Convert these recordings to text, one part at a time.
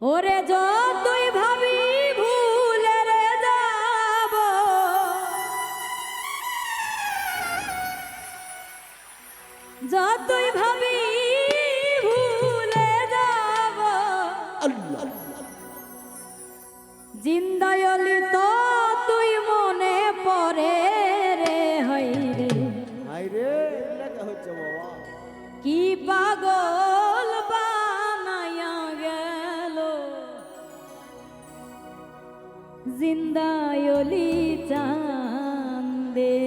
ওরে যতই ভাবি ভুলে রে যাব, যতই ভাবি ভুলে যাব, আল্লাহ জিন্দায়লি তো তুই মনে পড়ে রে হইরে। হায়রে লেখা হচ্ছে বাবা। কি পাগল বানায়া গেল জিন্দায়লি চাঁদে।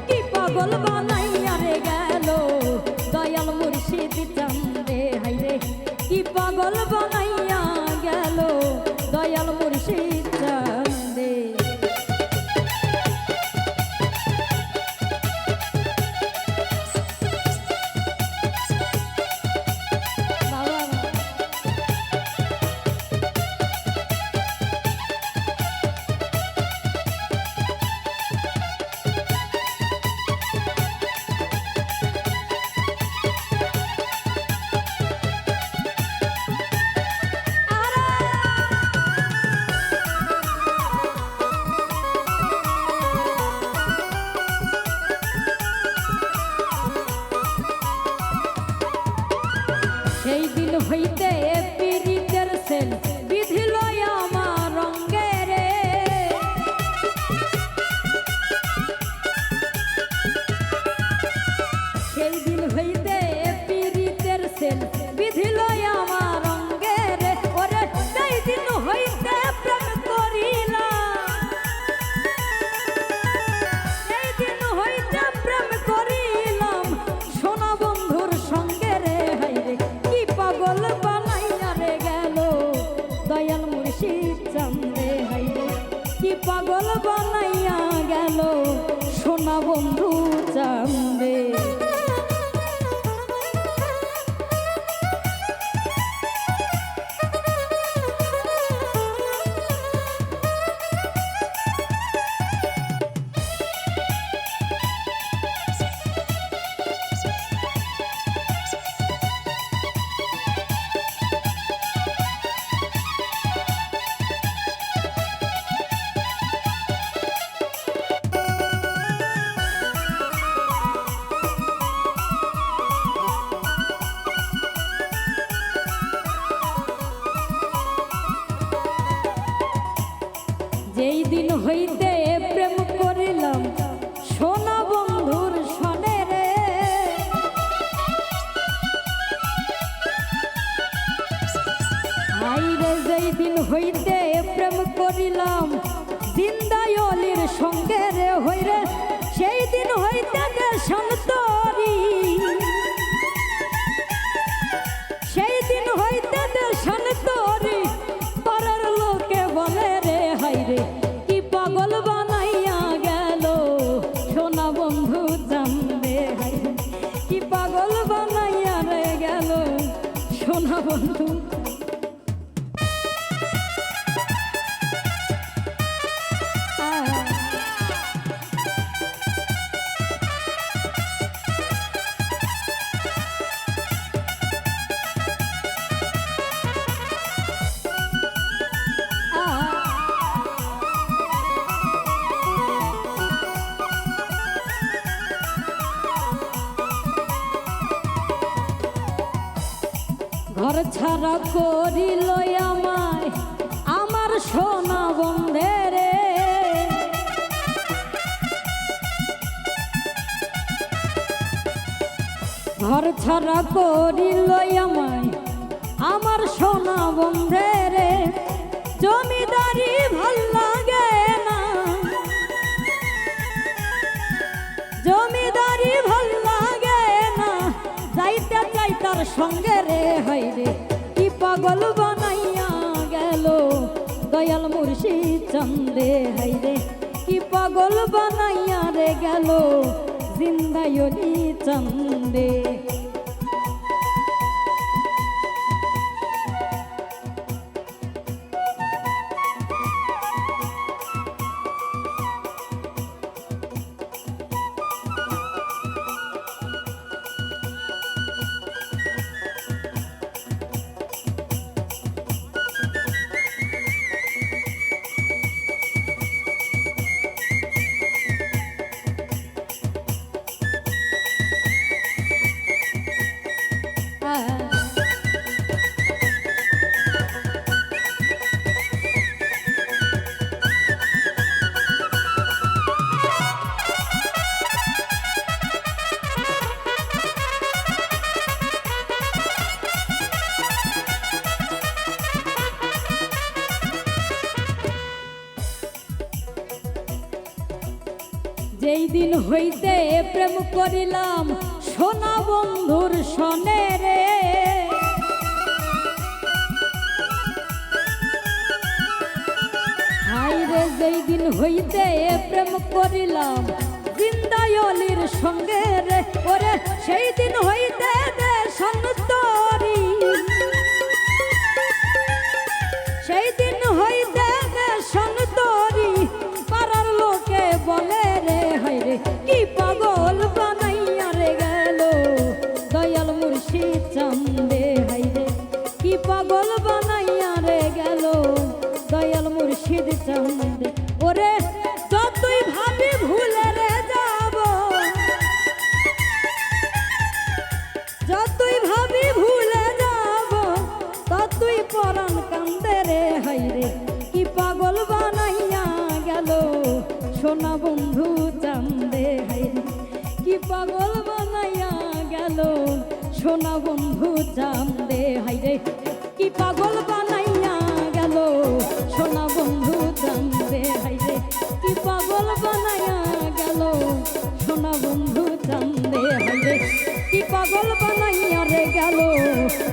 কি পাগল বানাইয়া রে গেল দয়াল মুর্শিদ চাঁদে, হাইরে কি পাগল বানাইয়া গেল দয়াল মুর্শিদ চাঁদে। সেই দিন হইতে পীড়িতের সেল বিধিল আমার রঙ্গে রে, সেই দিন হইতে পীড়িতের সেল বিধিল আমার রঙ্গে রে। ওরে সেই দিন হইতে প্রেম করিলাম, সেই দিন হইতে প্রেম করিলাম সোনা বন্ধুর সঙ্গে রে। হাইরে কি পাগল বানাইয়া রে গেল দয়াল মুর্শিদ চাঁদে, হাইরে কি পাগল বানাইয়া গেল সোনা বন্ধু চাঁদে। যেই দিন হইতে প্রেম করিলাম সোনা বন্ধুর সনে রে, আইরে যেই দিন হইতে প্রেম করিলাম জিন্দায়লির সঙ্গে রে, হইরে সেই দিন হইতে দেশান্তরি, সেই দিন হইতে দেশান্তরি পাড়ার লোকে বলে রে। হাইরে কি পাগল বানাইয়া গেল সোনা বন্ধু চাঁদে, হাইরে কি পাগল বানাইয়া রে গেল সোনা বন্ধু। ঘর ছাড়া করিল আমায় আমার সোনা বন্ধে রে, ঘর ছাড়া করিল আমায় আমার সোনা বন্ধে রে, জমিদারি ভাল লাগে না, জমিদারি ভাল লাগে না, যাইতে চাই তার সঙ্গে রে। হাই রে কি পাগল বানাইয়া গেল দয়াল মুর্শিদ চান্দে, হাই রে কি পাগল বানাইয়া রে গেল জিন্দায়লি চান্দে। যেই দিন হইতে প্রেম করিলাম সোনা বন্ধুর সনে রে, হাই রে যেই দিন হইতে প্রেম করিলাম জিন্দায়লির সঙ্গে রে, ওরে সেই দিন হইতে সন্তরি, সেই দিন হইতে সন্তরি, পাড়ার লোকে বলে রে হাই রে কি পাগল বানাইয়া রে গেল দয়াল মুর্শিদ চান্দে, হাই রে কি পাগল বানাইয়া রে গেল দয়াল মুর্শিদ চান্দে। ওরে যতই ভাবি ভুলে রে যাব, যতই ভাবি ভুলে যাব, ততই পরাণ কান্দে রে, হাই রে কি পাগল বানাইয়া গেল সোনা বন্ধু চান্দে, হাই রে কি পাগল বানাইয়া গেল সোনা বন্ধু চান্দে, হাই রে কি পাগল বানাইয়া গেল সোনা বন্ধু চান্দে, হাই রে কি পাগল বানাইয়া গেল সোনা বন্ধু চান্দে, হাই রে কি পাগল বানাইয়া রে গেল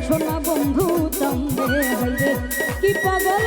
সোনা বন্ধু চান্দে, হাই রে কি পাগল